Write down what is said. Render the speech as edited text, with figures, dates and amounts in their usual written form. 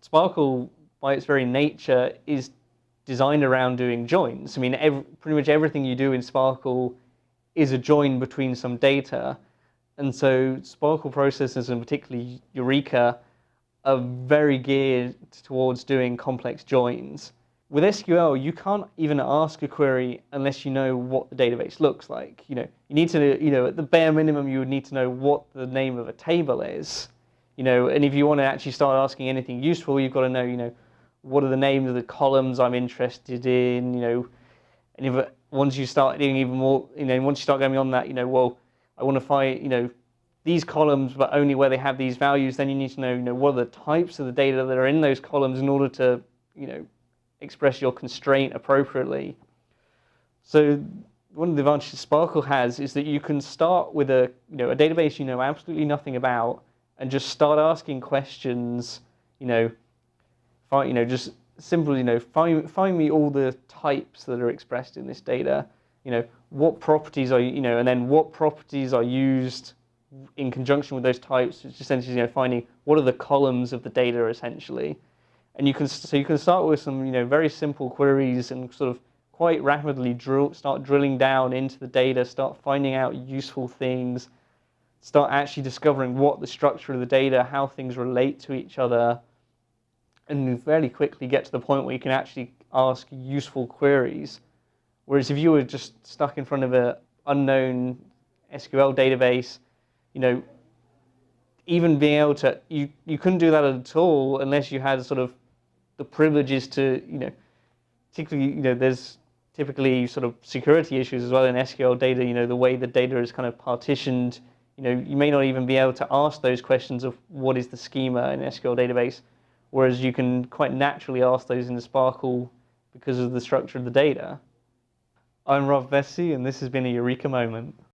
SPARQL, by its very nature, is designed around doing joins. I mean, pretty much everything you do in SPARQL is a join between some data. And so SPARQL processes, and particularly Eureka, are very geared towards doing complex joins. With SQL, you can't even ask a query unless you know what the database looks like. You need to, at the bare minimum, you would need to know what the name of a table is. And if you want to actually start asking anything useful, you've got to know, what are the names of the columns I'm interested in, and if once you start doing even more, once you start going beyond that, well, I want to find, these columns, but only where they have these values, then you need to know, what are the types of the data that are in those columns in order to, express your constraint appropriately. So one of the advantages SPARQL has is that you can start with a database you know absolutely nothing about, and just start asking questions. Just simply find me all the types that are expressed in this data. What properties are and then what properties are used in conjunction with those types. It's essentially finding what are the columns of the data essentially. And you can start with some very simple queries and sort of quite rapidly start drilling down into the data, start finding out useful things, start actually discovering what the structure of the data, how things relate to each other, and fairly quickly get to the point where you can actually ask useful queries. Whereas if you were just stuck in front of an unknown SQL database, even being able to, you couldn't do that at all unless you had sort of the privileges to, particularly, there's typically sort of security issues as well in SQL data, the way the data is kind of partitioned, you may not even be able to ask those questions of what is the schema in an SQL database, whereas you can quite naturally ask those in the SPARQL because of the structure of the data. I'm Vesse, and this has been a Eureka moment.